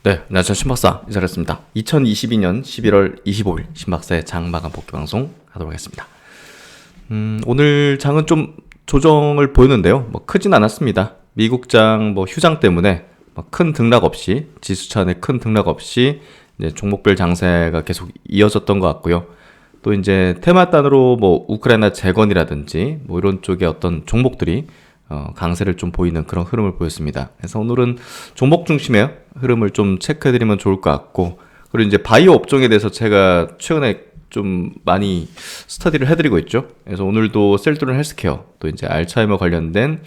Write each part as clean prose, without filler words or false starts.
네, 안녕하세요. 신박사 이사였습니다. 2022년 11월 25일 신박사의 장마감 복귀 방송 하도록 하겠습니다. 오늘 장은 좀 조정을 보였는데요. 뭐 크진 않았습니다. 미국장 휴장 때문에 큰 등락 없이, 지수 차원의 큰 등락 없이 이제 종목별 장세가 계속 이어졌던 것 같고요. 또 이제 테마단으로 우크라이나 재건이라든지 이런 쪽의 어떤 종목들이 강세를 좀 보이는 그런 흐름을 보였습니다. 그래서 오늘은 종목 중심의 흐름을 좀 체크해드리면 좋을 것 같고, 그리고 이제 바이오 업종에 대해서 제가 최근에 좀 많이 스터디를 해드리고 있죠. 그래서 오늘도 셀트론 헬스케어, 또 이제 알츠하이머 관련된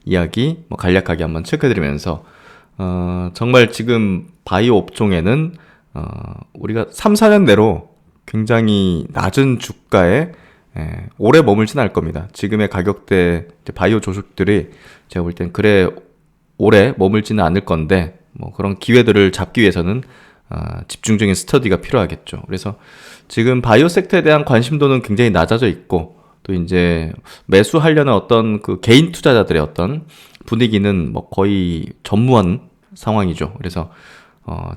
이야기 간략하게 한번 체크해드리면서 정말 지금 바이오 업종에는 우리가 3, 4년 내로 굉장히 낮은 주가에 오래 머물진 않을 겁니다. 지금의 가격대 바이오 조직들이 제가 볼 땐 그래 오래 머물지는 않을 건데 그런 기회들을 잡기 위해서는 집중적인 스터디가 필요하겠죠. 그래서 지금 바이오 섹터에 대한 관심도는 굉장히 낮아져 있고, 또 이제 매수하려는 어떤 그 개인 투자자들의 어떤 분위기는 거의 전무한 상황이죠. 그래서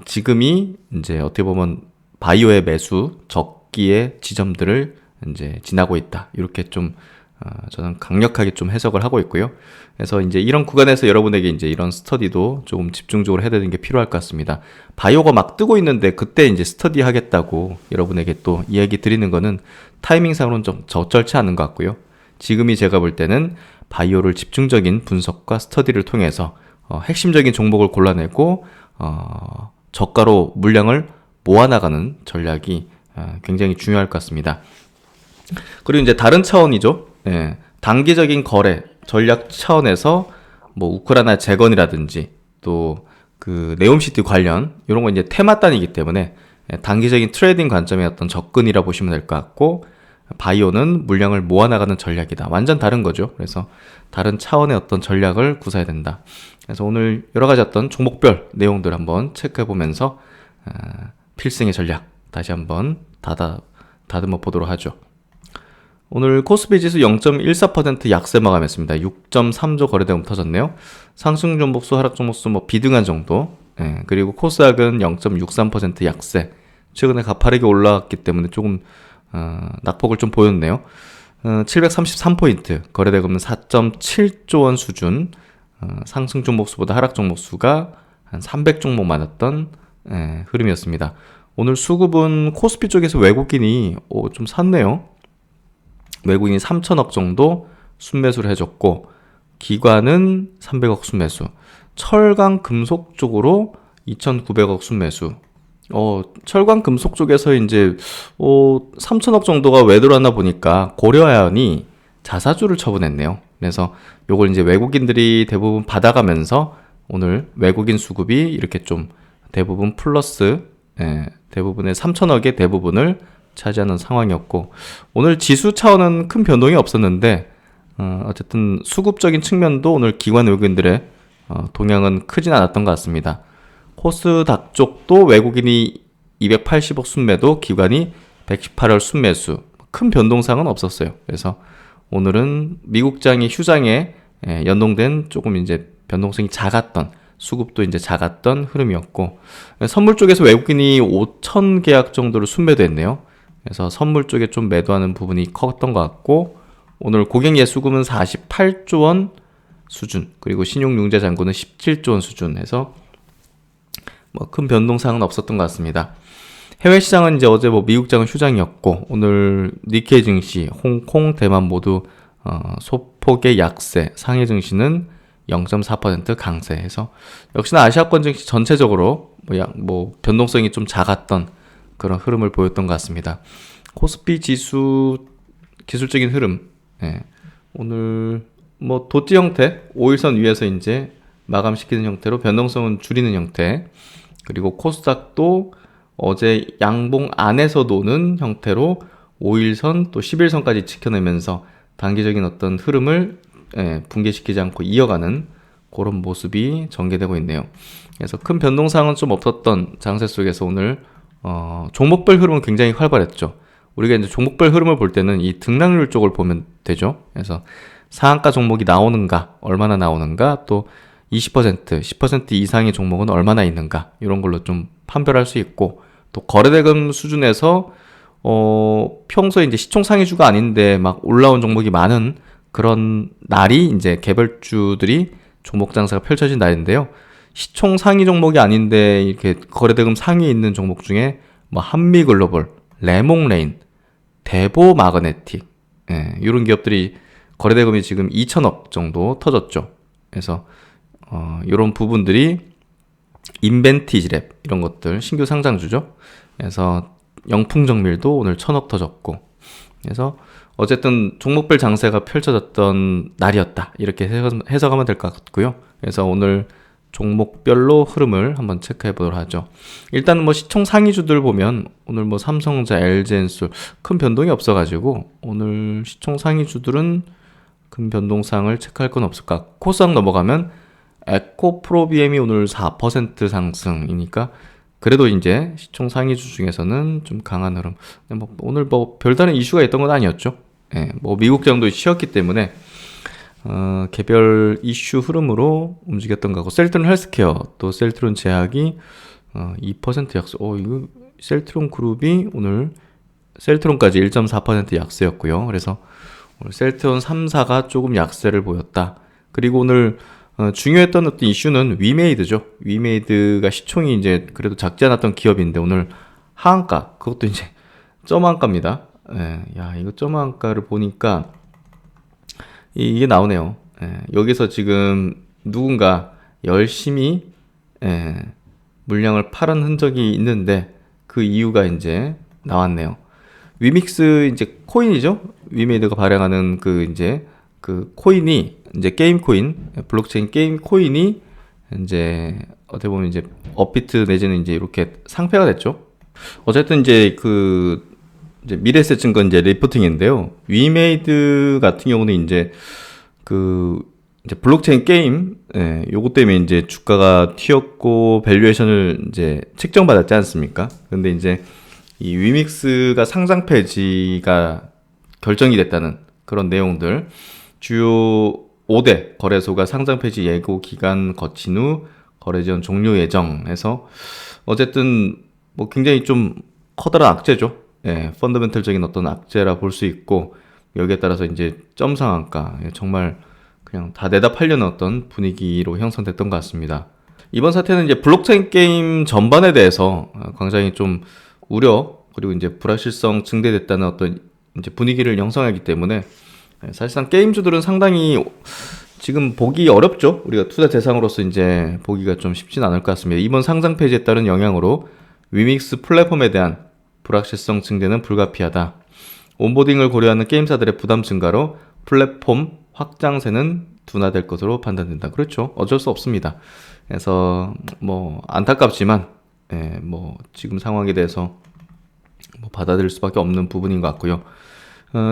지금이 이제 어떻게 보면 바이오의 매수 적기의 지점들을 이제 지나고 있다. 이렇게 좀 저는 강력하게 좀 해석을 하고 있고요. 그래서 이제 이런 구간에서 여러분에게 이제 이런 스터디도 조금 집중적으로 해야 되는 게 필요할 것 같습니다. 바이오가 막 뜨고 있는데 그때 이제 스터디 하겠다고 여러분에게 또 이야기 드리는 거는 타이밍상으로는 좀 적절치 않은 것 같고요. 지금이 제가 볼 때는 바이오를 집중적인 분석과 스터디를 통해서 핵심적인 종목을 골라내고 저가로 물량을 모아나가는 전략이 굉장히 중요할 것 같습니다. 그리고 이제 다른 차원이죠. 단기적인 거래 전략 차원에서 우크라이나 재건이라든지 또 그 네옴시티 관련 이런 거 이제 테마단이기 때문에 단기적인 트레이딩 관점의 어떤 접근이라 보시면 될 것 같고, 바이오는 물량을 모아나가는 전략이다. 완전 다른 거죠. 그래서 다른 차원의 어떤 전략을 구사해야 된다. 그래서 오늘 여러 가지 어떤 종목별 내용들 한번 체크해 보면서 필승의 전략 다시 한번 다듬어 보도록 하죠. 오늘 코스피 지수 0.14% 약세 마감했습니다. 6.3조 거래대금 터졌네요. 상승 종목수, 하락 종목수 비등한 정도. 그리고 코스닥은 0.63% 약세. 최근에 가파르게 올라왔기 때문에 조금 낙폭을 좀 보였네요. 733포인트, 거래대금은 4.7조 원 수준. 상승 종목수보다 하락 종목수가 한 300종목 많았던 흐름이었습니다. 오늘 수급은 코스피 쪽에서 외국인이 좀 샀네요. 외국인이 3천억 정도 순매수를 해줬고, 기관은 300억 순매수, 철강 금속 쪽으로 2,900억 순매수. 철강 금속 쪽에서 이제 3천억 정도가 왜 들어왔나 보니까 고려아연이 자사주를 처분했네요. 그래서 요걸 이제 외국인들이 대부분 받아가면서 오늘 외국인 수급이 이렇게 좀 대부분 플러스, 대부분의 3천억의 대부분을 차지하는 상황이었고, 오늘 지수 차원은 큰 변동이 없었는데 어쨌든 수급적인 측면도 오늘 기관 외국인들의 동향은 크진 않았던 것 같습니다. 코스닥 쪽도 외국인이 280억 순매도, 기관이 118억 순매수, 큰 변동상은 없었어요. 그래서 오늘은 미국장이 휴장에 연동된 조금 이제 변동성이 작았던, 수급도 이제 작았던 흐름이었고, 선물 쪽에서 외국인이 5천 계약 정도를 순매도했네요. 그래서 선물 쪽에 좀 매도하는 부분이 컸던 것 같고, 오늘 고객 예수금은 48조 원 수준, 그리고 신용융자 잔고는 17조 원 수준 해서 큰 변동사항은 없었던 것 같습니다. 해외 시장은 이제 어제 미국장은 휴장이었고, 오늘 니케이 증시, 홍콩, 대만 모두 소폭의 약세, 상해 증시는 0.4% 강세해서 역시나 아시아권 증시 전체적으로 변동성이 좀 작았던 그런 흐름을 보였던 것 같습니다. 코스피 지수 기술적인 흐름, 오늘 도티 형태, 5일선 위에서 이제 마감시키는 형태로 변동성은 줄이는 형태, 그리고 코스닥도 어제 양봉 안에서 노는 형태로 5일선 또 11선까지 지켜내면서 단기적인 어떤 흐름을 붕괴시키지 않고 이어가는 그런 모습이 전개되고 있네요. 그래서 큰 변동사항은 좀 없었던 장세 속에서 오늘 종목별 흐름은 굉장히 활발했죠. 우리가 이제 종목별 흐름을 볼 때는 이 등락률 쪽을 보면 되죠. 그래서 상한가 종목이 나오는가, 얼마나 나오는가, 또 20%, 10% 이상의 종목은 얼마나 있는가 이런 걸로 좀 판별할 수 있고, 또 거래대금 수준에서 평소에 이제 시총 상위주가 아닌데 막 올라온 종목이 많은 그런 날이 이제 개별주들이 종목 장사가 펼쳐진 날인데요. 시총 상위 종목이 아닌데 이렇게 거래대금 상위에 있는 종목 중에 뭐 한미글로벌, 레몽레인, 대보 마그네틱, 이런 기업들이 거래대금이 지금 2천억 정도 터졌죠. 그래서 이런 부분들이 인벤티지랩 이런 것들 신규 상장주죠. 그래서 영풍정밀도 오늘 1,000억 터졌고, 그래서 어쨌든 종목별 장세가 펼쳐졌던 날이었다 이렇게 해석하면 될 것 같고요. 그래서 오늘 종목별로 흐름을 한번 체크해 보도록 하죠. 일단 뭐 시총 상위주들 보면 오늘 뭐 삼성전자, LG엔솔 큰 변동이 없어가지고 오늘 시총 상위주들은 큰 변동사항을 체크할 건 없을 것 같고, 코스닥 넘어가면 에코프로비엠이 오늘 4% 상승이니까 그래도 이제 시총 상위주 중에서는 좀 강한 흐름. 뭐 오늘 뭐 별다른 이슈가 있던 건 아니었죠. 뭐 미국 장도 쉬었기 때문에 개별 이슈 흐름으로 움직였던 거고, 셀트론 헬스케어 또 셀트론 제약이 2% 약세. 이거 셀트론 그룹이 오늘 셀트론까지 1.4% 약세였고요. 그래서 오늘 셀트론 3사가 조금 약세를 보였다. 그리고 오늘 중요했던 어떤 이슈는 위메이드죠. 위메이드가 시총이 이제 그래도 작지 않았던 기업인데 오늘 하한가, 그것도 이제 점한가입니다. 야, 이거 점한가를 보니까 이게 나오네요. 여기서 지금 누군가 열심히 물량을 팔은 흔적이 있는데 그 이유가 이제 나왔네요. 위믹스 이제 코인이죠. 위메이드가 발행하는 그 이제 그 코인이 이제 게임 코인, 블록체인 게임 코인이 이제 어떻게 보면 이제 업비트 내지는 이제 이렇게 상폐가 됐죠. 어쨌든 이제 이제 미래에셋 증권 이제 리포팅인데요. 위메이드 같은 경우는 이제 이제 블록체인 게임, 요거 때문에 이제 주가가 튀었고 밸류에이션을 이제 책정받았지 않습니까? 근데 이제 이 위믹스가 상장 폐지가 결정이 됐다는 그런 내용들, 주요 5대 거래소가 상장 폐지 예고 기간 거친 후 거래 지원 종료 예정해서 어쨌든 뭐 굉장히 좀 커다란 악재죠. 펀더멘털적인 어떤 악재라 볼 수 있고, 여기에 따라서 이제 점 상한가, 정말 그냥 다 내다 팔려는 어떤 분위기로 형성됐던 것 같습니다. 이번 사태는 이제 블록체인 게임 전반에 대해서 굉장히 좀 우려, 그리고 이제 불확실성 증대됐다는 어떤 이제 분위기를 형성하기 때문에 사실상 게임주들은 상당히 지금 보기 어렵죠. 우리가 투자 대상으로서 이제 보기가 좀 쉽진 않을 것 같습니다. 이번 상장 폐지에 따른 영향으로 위믹스 플랫폼에 대한 불확실성 증대는 불가피하다. 온보딩을 고려하는 게임사들의 부담 증가로 플랫폼 확장세는 둔화될 것으로 판단된다. 그렇죠. 어쩔 수 없습니다. 그래서 뭐 안타깝지만 뭐 지금 상황에 대해서 뭐 받아들일 수밖에 없는 부분인 것 같고요.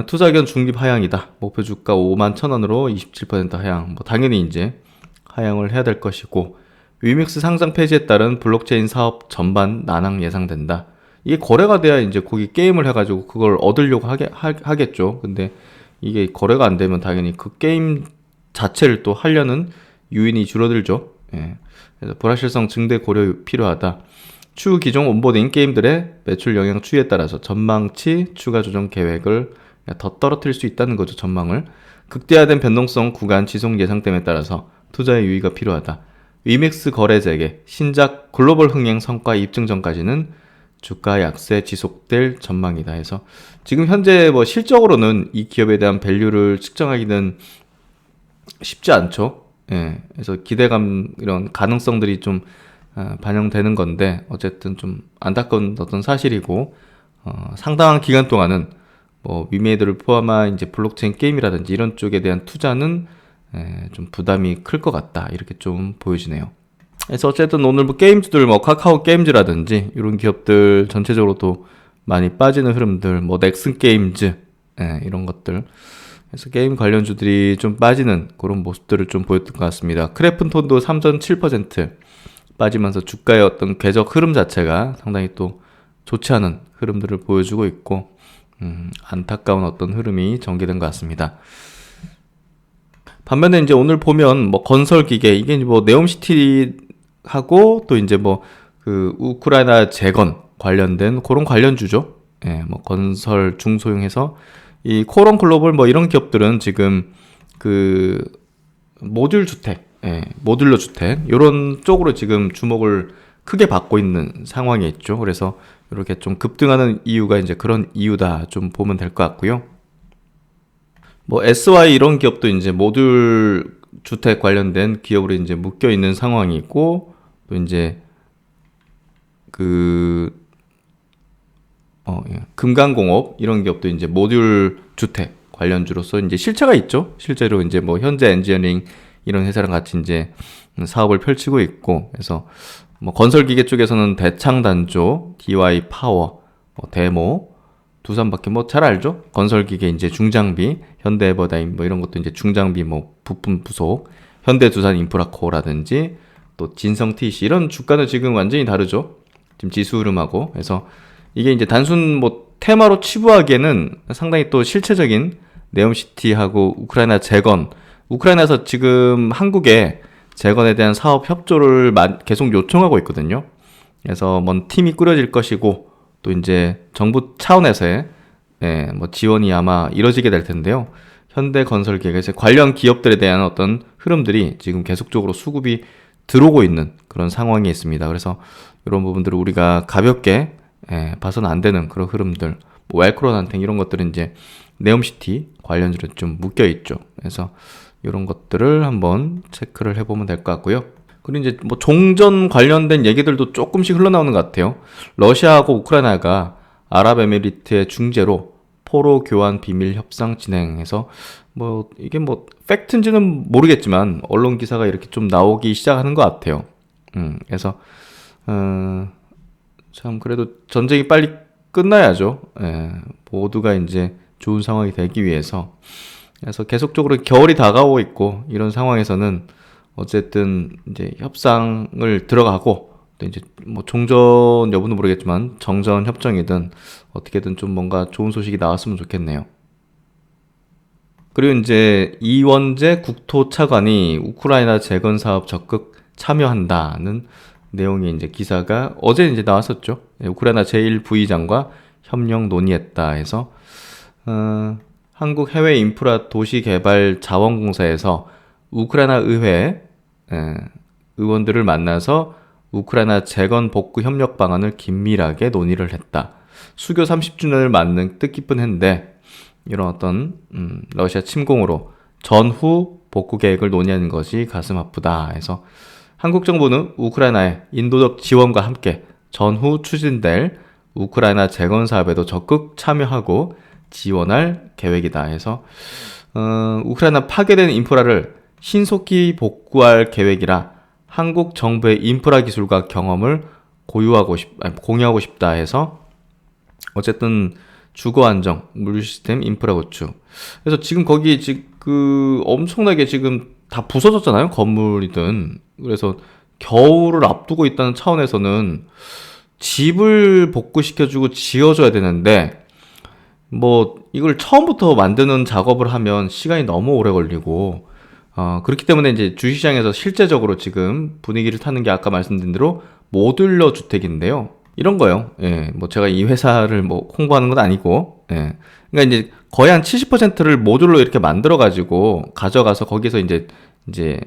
투자 의견 중립 하향이다. 목표 주가 51,000원으로 27% 하향. 뭐 당연히 이제 하향을 해야 될 것이고, 위믹스 상장 폐지에 따른 블록체인 사업 전반 난항 예상된다. 이게 거래가 돼야 이제 거기 게임을 해가지고 그걸 얻으려고 하겠죠. 근데 이게 거래가 안 되면 당연히 그 게임 자체를 또 하려는 유인이 줄어들죠. 그래서 불확실성 증대 고려 필요하다. 추후 기존 온보딩 게임들의 매출 영향 추이에 따라서 전망치 추가 조정 계획을 더 떨어뜨릴 수 있다는 거죠. 전망을. 극대화된 변동성 구간 지속 예상됨에 따라서 투자의 유의가 필요하다. 위믹스 거래 재개, 신작 글로벌 흥행 성과 입증 전까지는 주가 약세 지속될 전망이다 해서, 지금 현재 뭐 실적으로는 이 기업에 대한 밸류를 측정하기는 쉽지 않죠. 그래서 기대감, 이런 가능성들이 좀 반영되는 건데, 어쨌든 좀 안타까운 어떤 사실이고, 상당한 기간 동안은 뭐 위메이드를 포함한 이제 블록체인 게임이라든지 이런 쪽에 대한 투자는 좀 부담이 클 것 같다, 이렇게 좀 보여지네요. 그래서 어쨌든 오늘 뭐 게임즈들, 뭐 카카오 게임즈라든지 이런 기업들 전체적으로도 많이 빠지는 흐름들, 뭐 넥슨 게임즈, 이런 것들, 그래서 게임 관련주들이 좀 빠지는 그런 모습들을 좀 보였던 것 같습니다. 크래픈톤도 3.7% 빠지면서 주가의 어떤 궤적 흐름 자체가 상당히 또 좋지 않은 흐름들을 보여주고 있고, 안타까운 어떤 흐름이 전개된 것 같습니다. 반면에 이제 오늘 보면 뭐 건설 기계 이게 뭐 네옴시티하고 또 이제 뭐 그 우크라이나 재건 관련된 그런 관련주죠. 예, 뭐 건설 중소형해서 이 코론 글로벌 뭐 이런 기업들은 지금 그 모듈 주택, 모듈러 주택 이런 쪽으로 지금 주목을 크게 받고 있는 상황에 있죠. 그래서 이렇게 좀 급등하는 이유가 이제 그런 이유다 좀 보면 될 것 같고요. 뭐 SY 이런 기업도 이제 모듈 주택 관련된 기업으로 이제 묶여 있는 상황이고 또 이제 금강공업 이런 기업도 이제 모듈 주택 관련주로서 이제 실체가 있죠. 실제로 이제 뭐 현재 엔지니어링 이런 회사랑 같이 이제 사업을 펼치고 있고, 그래서 뭐 건설기계 쪽에서는 대창단조, DY 파워, 대모, 두산밖에 뭐 잘 알죠. 건설기계 이제 중장비, 현대에버다임 뭐 이런 것도 이제 중장비 뭐 부품 부속, 현대두산 인프라코어라든지 또 진성 TC 이런 주가는 지금 완전히 다르죠. 지금 지수 흐름하고. 그래서 이게 이제 단순 뭐 테마로 치부하기에는 상당히 또 실체적인 네옴시티하고 우크라이나 재건, 우크라이나에서 지금 한국에 재건에 대한 사업 협조를 계속 요청하고 있거든요. 그래서 뭔 팀이 꾸려질 것이고 또 이제 정부 차원에서의 뭐 지원이 아마 이뤄지게 될 텐데요. 현대건설기계에서 관련 기업들에 대한 어떤 흐름들이 지금 계속적으로 수급이 들어오고 있는 그런 상황이 있습니다. 그래서 이런 부분들을 우리가 가볍게 봐서는 안 되는 그런 흐름들, 뭐 웰크로난탱 이런 것들은 이제 네옴시티 관련주로 좀 묶여 있죠. 그래서 이런 것들을 한번 체크를 해보면 될 것 같고요. 그리고 이제 뭐 종전 관련된 얘기들도 조금씩 흘러나오는 것 같아요. 러시아하고 우크라이나가 아랍에미리트의 중재로 포로 교환 비밀 협상 진행해서 뭐 이게 뭐 팩트인지는 모르겠지만 언론 기사가 이렇게 좀 나오기 시작하는 것 같아요. 그래서 참 그래도 전쟁이 빨리 끝나야죠. 모두가 이제 좋은 상황이 되기 위해서. 그래서 계속적으로 겨울이 다가오고 있고 이런 상황에서는 어쨌든 이제 협상을 들어가고 또 이제 뭐 종전 여부는 모르겠지만 정전 협정이든 어떻게든 좀 뭔가 좋은 소식이 나왔으면 좋겠네요. 그리고 이제 이원재 국토차관이 우크라이나 재건 사업 적극 참여한다는 내용의 이제 기사가 어제 이제 나왔었죠. 우크라이나 제1부의장과 협력 논의했다 해서 한국 해외 인프라 도시 개발 자원공사에서 우크라이나 의회 의원들을 만나서 우크라이나 재건 복구 협력 방안을 긴밀하게 논의를 했다. 수교 30주년을 맞는 뜻깊은 해인데 이런 어떤 러시아 침공으로 전후 복구 계획을 논의하는 것이 가슴 아프다 해서 한국 정부는 우크라이나의 인도적 지원과 함께 전후 추진될 우크라이나 재건 사업에도 적극 참여하고 지원할 계획이다 해서 우크라이나 파괴된 인프라를 신속히 복구할 계획이라 한국 정부의 인프라 기술과 경험을 공유하고 싶다 해서 어쨌든 주거 안정, 물류 시스템, 인프라 구축. 그래서 지금 거기 지금 엄청나게 지금 다 부서졌잖아요. 건물이든. 그래서 겨울을 앞두고 있다는 차원에서는 집을 복구시켜주고 지어줘야 되는데 뭐 이걸 처음부터 만드는 작업을 하면 시간이 너무 오래 걸리고 그렇기 때문에 이제 주시장에서 실제적으로 지금 분위기를 타는 게 아까 말씀드린 대로 모듈러 주택인데요. 이런 거요. 예, 뭐 제가 이 회사를 뭐 홍보하는 건 아니고, 예. 그러니까 이제 거의 한 70%를 모듈로 이렇게 만들어가지고 가져가서 거기서 이제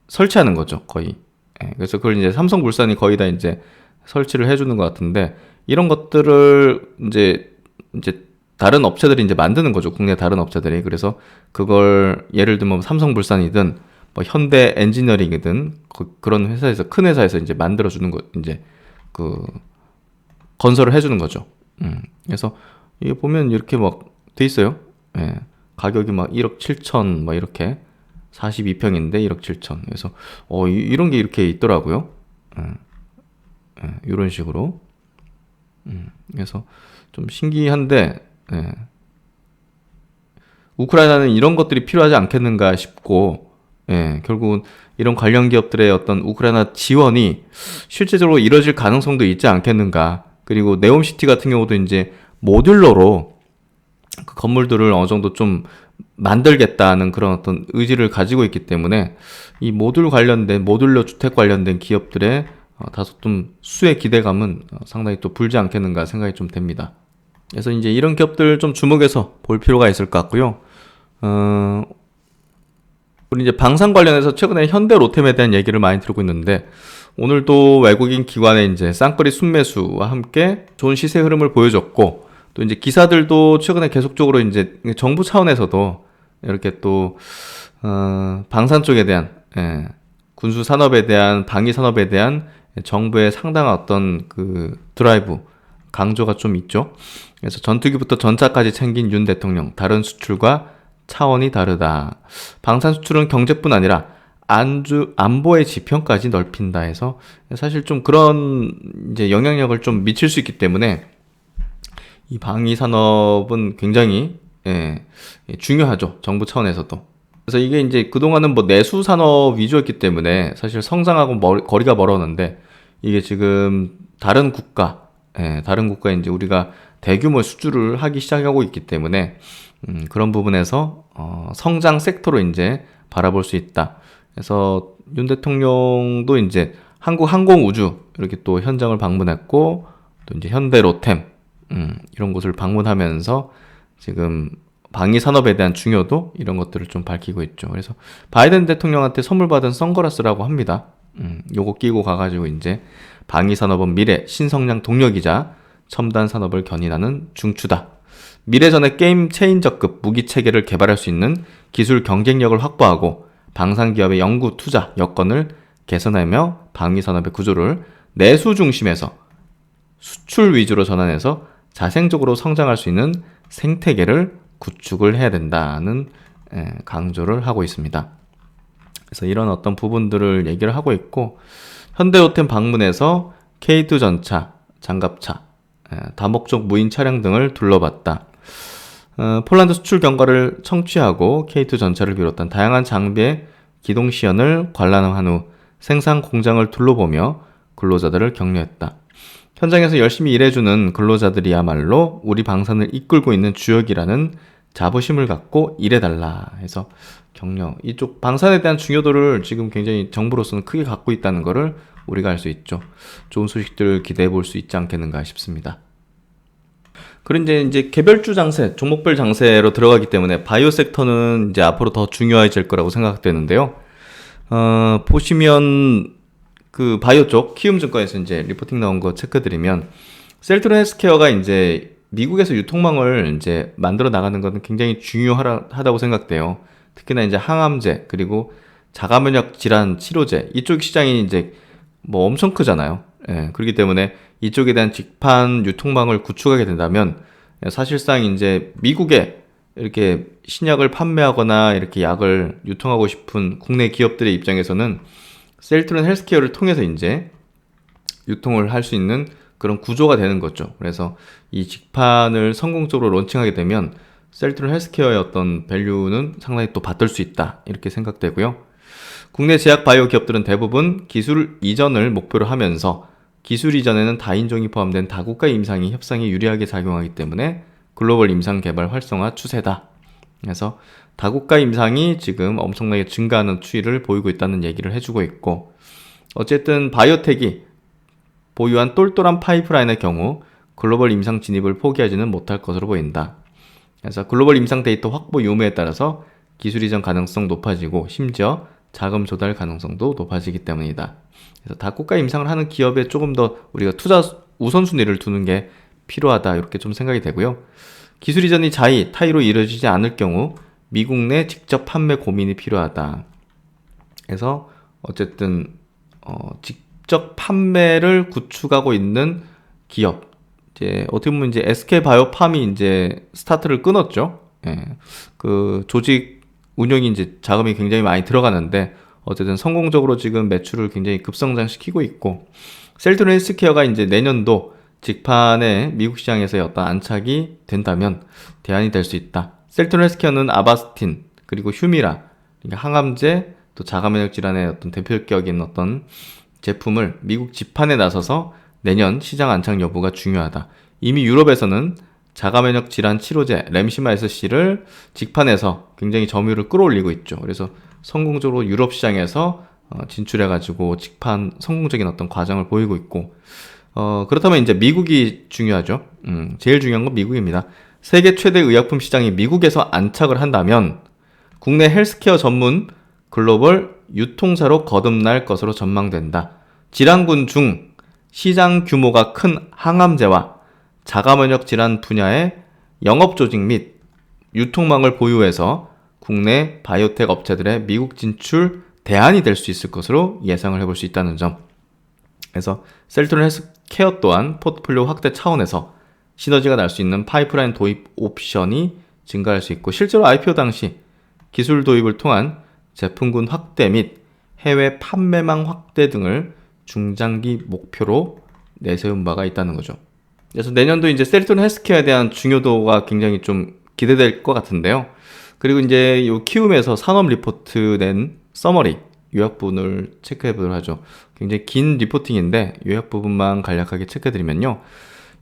설치하는 거죠, 거의. 예, 그래서 그걸 이제 삼성물산이 거의 다 이제 설치를 해주는 것 같은데 이런 것들을 이제 다른 업체들이 이제 만드는 거죠, 국내 다른 업체들이. 그래서 그걸 예를 들면 삼성물산이든 뭐 현대 엔지니어링이든 그런 회사에서 큰 회사에서 이제 만들어주는 거 이제 건설을 해주는 거죠. 그래서 이게 보면 이렇게 막 돼 있어요. 예. 가격이 막 1억 7천 막 이렇게 42평인데 1억 7천. 그래서 이런 게 이렇게 있더라고요. 이런 식으로. 그래서 좀 신기한데 우크라이나는 이런 것들이 필요하지 않겠는가 싶고, 결국은 이런 관련 기업들의 어떤 우크라이나 지원이 실제적으로 이뤄질 가능성도 있지 않겠는가. 그리고 네옴시티 같은 경우도 이제 모듈러로 그 건물들을 어느 정도 좀 만들겠다는 그런 어떤 의지를 가지고 있기 때문에 이 모듈러 주택 관련된 기업들의 다소 좀 수의 기대감은 상당히 또 불지 않겠는가 생각이 좀 됩니다. 그래서 이제 이런 기업들 좀 주목해서 볼 필요가 있을 것 같고요. 우리 이제 방산 관련해서 최근에 현대 로템에 대한 얘기를 많이 들고 있는데, 오늘도 외국인 기관의 이제 쌍거리 순매수와 함께 좋은 시세 흐름을 보여줬고, 또 이제 기사들도 최근에 계속적으로 이제 정부 차원에서도 이렇게 또 방산 쪽에 대한, 군수 산업에 대한, 방위 산업에 대한 정부의 상당한 어떤 그 드라이브 강조가 좀 있죠. 그래서 전투기부터 전차까지 챙긴 윤 대통령, 다른 수출과 차원이 다르다. 방산 수출은 경제뿐 아니라 안보의 지평까지 넓힌다 해서 사실 좀 그런 이제 영향력을 좀 미칠 수 있기 때문에 이 방위 산업은 굉장히 중요하죠. 정부 차원에서도. 그래서 이게 이제 그동안은 뭐 내수 산업 위주였기 때문에 사실 성장하고 거리가 멀었는데, 이게 지금 다른 국가에 이제 우리가 대규모 수주를 하기 시작하고 있기 때문에 그런 부분에서 성장 섹터로 이제 바라볼 수 있다. 그래서 윤 대통령도 이제 한국 항공우주 이렇게 또 현장을 방문했고, 또 이제 현대 로템 이런 곳을 방문하면서 지금 방위 산업에 대한 중요도 이런 것들을 좀 밝히고 있죠. 그래서 바이든 대통령한테 선물 받은 선글라스라고 합니다. 요거 끼고 가가지고 이제 방위 산업은 미래 신성장 동력이자 첨단 산업을 견인하는 중추다. 미래전의 게임 체인저급 무기 체계를 개발할 수 있는 기술 경쟁력을 확보하고 방산 기업의 연구 투자 여건을 개선하며 방위 산업의 구조를 내수 중심에서 수출 위주로 전환해서 자생적으로 성장할 수 있는 생태계를 구축을 해야 된다는 강조를 하고 있습니다. 그래서 이런 어떤 부분들을 얘기를 하고 있고, 현대로템 방문해서 K2 전차, 장갑차, 다목적 무인 차량 등을 둘러봤다. 폴란드 수출 경과를 청취하고 K2 전차를 비롯한 다양한 장비의 기동 시연을 관람한 후 생산 공장을 둘러보며 근로자들을 격려했다. 현장에서 열심히 일해주는 근로자들이야말로 우리 방산을 이끌고 있는 주역이라는 자부심을 갖고 일해달라 해서 격려. 이쪽 방산에 대한 중요도를 지금 굉장히 정부로서는 크게 갖고 있다는 것을 우리가 알 수 있죠. 좋은 소식들을 기대해 볼 수 있지 않겠는가 싶습니다. 그리고 이제 개별주 장세, 종목별 장세로 들어가기 때문에 바이오 섹터는 이제 앞으로 더 중요해질 거라고 생각되는데요. 보시면 그 바이오 쪽 키움증권에서 이제 리포팅 나온 거 체크드리면, 셀트론 헬스케어가 이제 미국에서 유통망을 이제 만들어 나가는 것은 굉장히 중요하다고 생각돼요. 특히나 이제 항암제 그리고 자가면역 질환 치료제 이쪽 시장이 이제 뭐 엄청 크잖아요. 그렇기 때문에 이쪽에 대한 직판 유통망을 구축하게 된다면 사실상 이제 미국에 이렇게 신약을 판매하거나 이렇게 약을 유통하고 싶은 국내 기업들의 입장에서는 셀트론 헬스케어를 통해서 이제 유통을 할 수 있는 그런 구조가 되는 거죠. 그래서 이 직판을 성공적으로 론칭하게 되면 셀트론 헬스케어의 어떤 밸류는 상당히 또 받을 수 있다, 이렇게 생각되고요. 국내 제약 바이오 기업들은 대부분 기술 이전을 목표로 하면서 기술 이전에는 다인종이 포함된 다국가 임상이 협상에 유리하게 작용하기 때문에 글로벌 임상 개발 활성화 추세다. 그래서 다국가 임상이 지금 엄청나게 증가하는 추이를 보이고 있다는 얘기를 해주고 있고, 어쨌든 바이오텍이 보유한 똘똘한 파이프라인의 경우 글로벌 임상 진입을 포기하지는 못할 것으로 보인다. 그래서 글로벌 임상 데이터 확보 유무에 따라서 기술 이전 가능성 높아지고 심지어 자금 조달 가능성도 높아지기 때문이다. 그래서 다국가 임상을 하는 기업에 조금 더 우리가 투자 우선순위를 두는 게 필요하다, 이렇게 좀 생각이 되고요. 기술 이전이 타이로 이루어지지 않을 경우 미국 내 직접 판매 고민이 필요하다. 그래서 어쨌든 직접 판매를 구축하고 있는 기업, 이제 어떻게 보면 이제 SK 바이오팜이 이제 스타트를 끊었죠. 그 조직 운영이 이제 자금이 굉장히 많이 들어가는데 어쨌든 성공적으로 지금 매출을 굉장히 급성장시키고 있고, 셀트론 헬스케어가 이제 내년도 직판의 미국 시장에서의 어떤 안착이 된다면 대안이 될 수 있다. 셀트론 헬스케어는 아바스틴 그리고 휴미라, 그러니까 항암제 또 자가면역 질환의 어떤 대표격인 어떤 제품을 미국 직판에 나서서 내년 시장 안착 여부가 중요하다. 이미 유럽에서는 자가면역 질환 치료제 램시마 SC를 직판해서 굉장히 점유율을 끌어올리고 있죠. 그래서 성공적으로 유럽 시장에서 진출해가지고 직판 성공적인 어떤 과정을 보이고 있고, 그렇다면 이제 미국이 중요하죠. 제일 중요한 건 미국입니다. 세계 최대 의약품 시장이 미국에서 안착을 한다면 국내 헬스케어 전문 글로벌 유통사로 거듭날 것으로 전망된다. 질환군 중 시장 규모가 큰 항암제와 자가면역 질환 분야의 영업조직 및 유통망을 보유해서 국내 바이오텍 업체들의 미국 진출 대안이 될 수 있을 것으로 예상을 해볼 수 있다는 점. 그래서 셀트론 헬스케어 또한 포트폴리오 확대 차원에서 시너지가 날 수 있는 파이프라인 도입 옵션이 증가할 수 있고, 실제로 IPO 당시 기술 도입을 통한 제품군 확대 및 해외 판매망 확대 등을 중장기 목표로 내세운 바가 있다는 거죠. 그래서 내년도 이제 셀트론 헬스케어에 대한 중요도가 굉장히 좀 기대될 것 같은데요. 그리고 이제 요 키움에서 산업 리포트 낸 서머리 요약 부분을 체크해 보도록 하죠. 굉장히 긴 리포팅인데 요약 부분만 간략하게 체크해드리면요.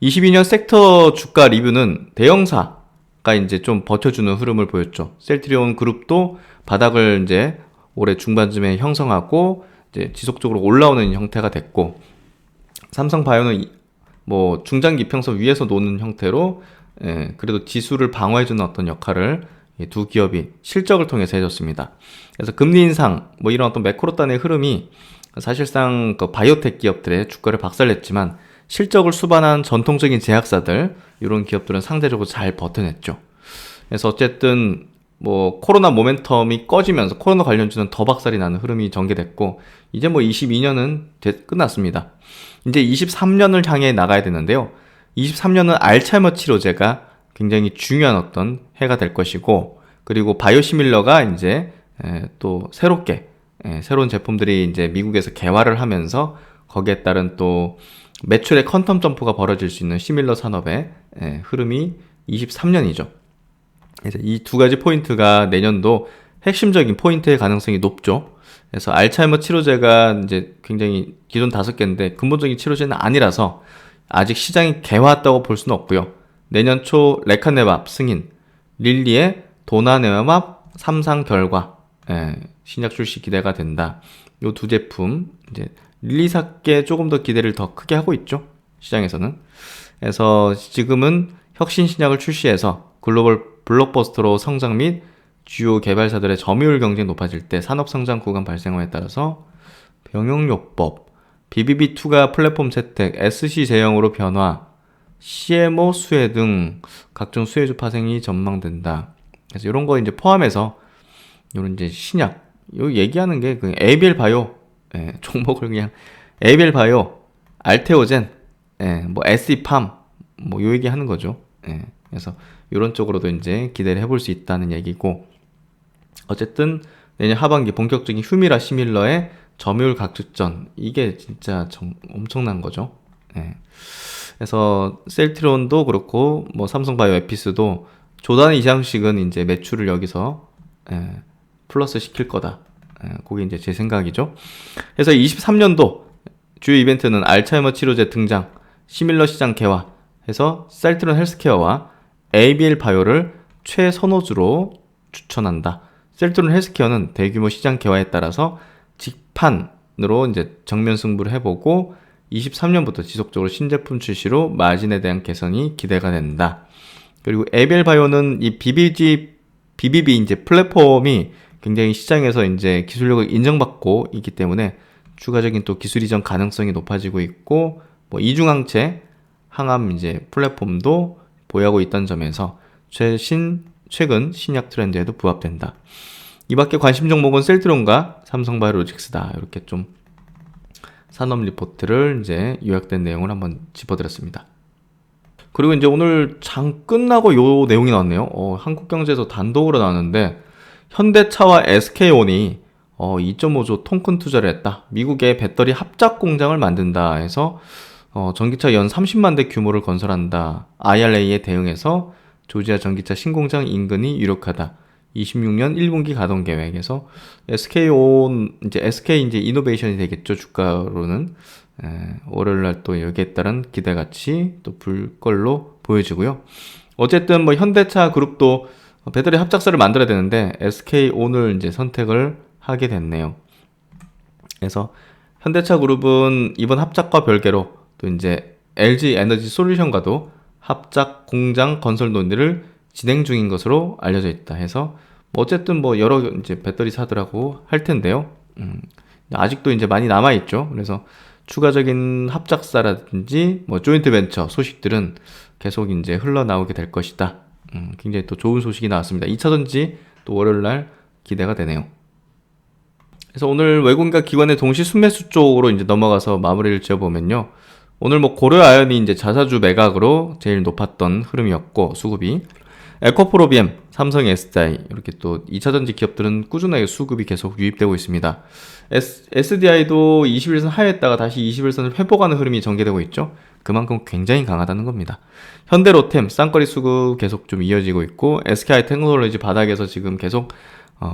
22년 섹터 주가 리뷰는 대형사가 이제 좀 버텨주는 흐름을 보였죠. 셀트리온 그룹도 바닥을 이제 올해 중반쯤에 형성하고 이제 지속적으로 올라오는 형태가 됐고, 삼성바이오는 뭐 중장기 평선 위에서 노는 형태로 그래도 지수를 방어해주는 어떤 역할을 이 두 기업이 실적을 통해서 해줬습니다. 그래서 금리 인상 뭐 이런 어떤 매크로단의 흐름이 사실상 그 바이오텍 기업들의 주가를 박살냈지만 실적을 수반한 전통적인 제약사들 이런 기업들은 상대적으로 잘 버텨냈죠. 그래서 어쨌든 뭐 코로나 모멘텀이 꺼지면서 코로나 관련주는 더 박살이 나는 흐름이 전개됐고, 이제 뭐 22년은 끝났습니다. 이제 23년을 향해 나가야 되는데요. 23년은 알츠하이머 치료제가 굉장히 중요한 어떤 해가 될 것이고, 그리고 바이오시밀러가 이제 또 새롭게 새로운 제품들이 이제 미국에서 개발을 하면서 거기에 따른 또 매출의 퀀텀 점프가 벌어질 수 있는 시밀러 산업의 흐름이 23년이죠. 그래서 이 두 가지 포인트가 내년도 핵심적인 포인트의 가능성이 높죠. 그래서 알츠하이머 치료제가 이제 굉장히 기존 5개인데 근본적인 치료제는 아니라서 아직 시장이 개화했다고 볼 수는 없고요. 내년 초 레카네맙 승인, 릴리의 도나네마밥 3상 결과 신약 출시 기대가 된다. 이 두 제품 이제 릴리사께 조금 더 기대를 더 크게 하고 있죠, 시장에서는. 그래서 지금은 혁신 신약을 출시해서 글로벌 블록버스터로 성장 및 주요 개발사들의 점유율 경쟁이 높아질 때 산업 성장 구간 발생함에 따라서 병용요법, BBB2가 플랫폼 채택, SC 제형으로 변화, CMO 수혜 등 각종 수혜주 파생이 전망된다. 그래서 이런 거 이제 포함해서 이런 이제 신약, 요 얘기하는 게 그 ABL 바이오 종목을 그냥 ABL 바이오, 알테오젠, 뭐 SE팜 뭐 요 얘기 하는 거죠. 그래서 이런 쪽으로도 이제 기대를 해볼 수 있다는 얘기고, 어쨌든 내년 하반기 본격적인 휴미라 시밀러의 점유율 각축전, 이게 진짜 엄청난 거죠. 그래서 셀트리온도 그렇고 뭐 삼성바이오 에피스도 조단 이상씩은 이제 매출을 여기서 플러스 시킬 거다. 그게 이제 제 생각이죠. 그래서 23년도 주요 이벤트는 알츠하이머 치료제 등장, 시밀러 시장 개화 해서 셀트리온 헬스케어와 ABL 바이오를 최선호주로 추천한다. 셀트리온 헬스케어는 대규모 시장 개화에 따라서 직판으로 이제 정면 승부를 해보고 23년부터 지속적으로 신제품 출시로 마진에 대한 개선이 기대가 된다. 그리고 ABL 바이오는 이 BBB 이제 플랫폼이 굉장히 시장에서 이제 기술력을 인정받고 있기 때문에 추가적인 또 기술 이전 가능성이 높아지고 있고, 뭐 이중항체 항암 이제 플랫폼도 보유하고 있다는 점에서 최근 신약 트렌드에도 부합된다. 이 밖에 관심 종목은 셀트론과 삼성바이오로직스다. 이렇게 좀 산업 리포트를 이제 요약된 내용을 한번 짚어드렸습니다. 그리고 이제 오늘 장 끝나고 요 내용이 나왔네요. 한국경제에서 단독으로 나왔는데 현대차와 SK온이 2.5조 통큰 투자를 했다. 미국의 배터리 합작 공장을 만든다 해서 전기차 연 30만 대 규모를 건설한다. IRA에 대응해서 조지아 전기차 신공장 인근이 유력하다. 26년 1분기 가동 계획에서 SK온 이제 SK 이제 이노베이션이 되겠죠, 주가로는. 월요일 날 또 여기에 따른 기대같이 또 불 걸로 보여지고요. 어쨌든 뭐 현대차 그룹도 배터리 합작사를 만들어야 되는데 SK온을 이제 선택을 하게 됐네요. 그래서 현대차 그룹은 이번 합작과 별개로 또 이제 LG 에너지 솔루션과도 합작 공장 건설 논의를 진행 중인 것으로 알려져 있다 해서 뭐 어쨌든 뭐 여러 이제 배터리 사들하고 할 텐데요. 아직도 이제 많이 남아 있죠. 그래서 추가적인 합작사라든지 뭐 조인트 벤처 소식들은 계속 이제 흘러나오게 될 것이다. 굉장히 또 좋은 소식이 나왔습니다. 2차 전지 또 월요일 날 기대가 되네요. 그래서 오늘 외국인과 기관의 동시 순매수 쪽으로 이제 넘어가서 마무리를 지어보면요. 오늘 뭐 고려아연이 이제 자사주 매각으로 제일 높았던 흐름이었고 수급이 에코프로비엠, 삼성 SDI 이렇게 또 2차전지 기업들은 꾸준하게 수급이 계속 유입되고 있습니다. SDI도 21선 하회했다가 다시 21선을 회복하는 흐름이 전개되고 있죠. 그만큼 굉장히 강하다는 겁니다. 현대로템 쌍거리 수급 계속 좀 이어지고 있고 SK하이테크놀로지 바닥에서 지금 계속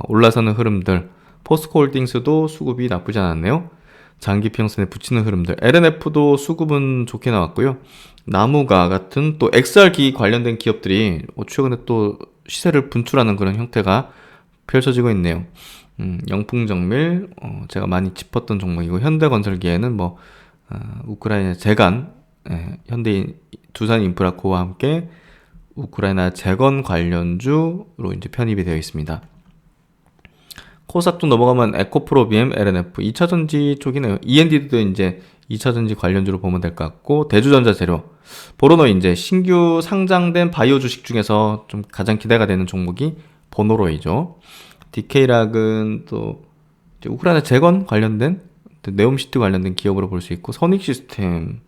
올라서는 흐름들, 포스코홀딩스도 수급이 나쁘지 않았네요. 장기 평선에 붙이는 흐름들, LNF도 수급은 좋게 나왔고요. 나무가 같은 또 XR 기기 관련된 기업들이 최근에 또 시세를 분출하는 그런 형태가 펼쳐지고 있네요. 영풍정밀 제가 많이 짚었던 종목이고 현대건설기에는 뭐 우크라이나 재간, 현대인 두산인프라코와 함께 우크라이나 재건 관련주로 이제 편입이 되어 있습니다. 코스닥 쪽 넘어가면 에코프로비엠, LNF 2차전지 쪽이네요. END도 이제 2차전지 관련주로 보면 될 것 같고 대주전자재료, 보로노 이제 신규 상장된 바이오 주식 중에서 좀 가장 기대가 되는 종목이 보노로이죠. DK락은 또 우크라이나 재건 관련된 네옴시티 관련된 기업으로 볼 수 있고 선익시스템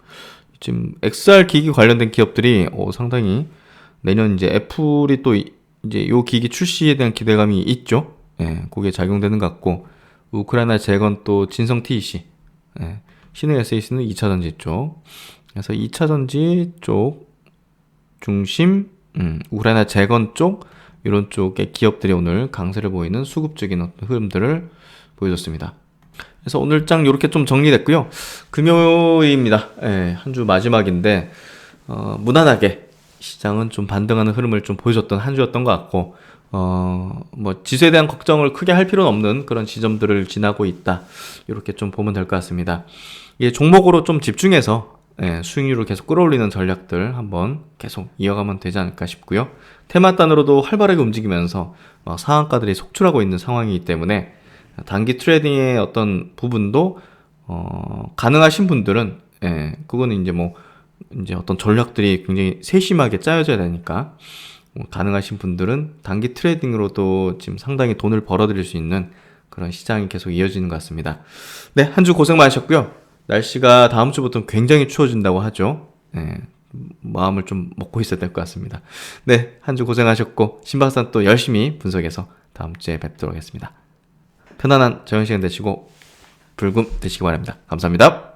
지금 XR 기기 관련된 기업들이 상당히 내년 이제 애플이 또 이제 요 기기 출시에 대한 기대감이 있죠. 그게 작용되는 것 같고 우크라이나 재건 또 진성 TEC, 신흥 SAC는 2차전지 쪽. 그래서 2차전지 쪽 중심, 우크라이나 재건 쪽 이런 쪽의 기업들이 오늘 강세를 보이는 수급적인 어떤 흐름들을 보여줬습니다. 그래서 오늘 장 이렇게 좀 정리됐고요. 금요일입니다. 한 주 마지막인데 무난하게 시장은 좀 반등하는 흐름을 좀 보여줬던 한 주였던 것 같고 뭐 지수에 대한 걱정을 크게 할 필요는 없는 그런 지점들을 지나고 있다. 이렇게 좀 보면 될 것 같습니다. 이게 종목으로 좀 집중해서 수익률을 계속 끌어올리는 전략들 한번 계속 이어가면 되지 않을까 싶고요. 테마단으로도 활발하게 움직이면서 상한가들이 속출하고 있는 상황이기 때문에 단기 트레이딩의 어떤 부분도 가능하신 분들은 그거는 이제 뭐 이제 어떤 전략들이 굉장히 세심하게 짜여져야 되니까 가능하신 분들은 단기 트레이딩으로도 지금 상당히 돈을 벌어들일 수 있는 그런 시장이 계속 이어지는 것 같습니다. 네, 한 주 고생 많으셨고요. 날씨가 다음 주부터 굉장히 추워진다고 하죠. 마음을 좀 먹고 있어야 될 것 같습니다. 네, 한 주 고생하셨고 신박산 또 열심히 분석해서 다음 주에 뵙도록 하겠습니다. 편안한 저녁 시간 되시고 불금 되시기 바랍니다. 감사합니다.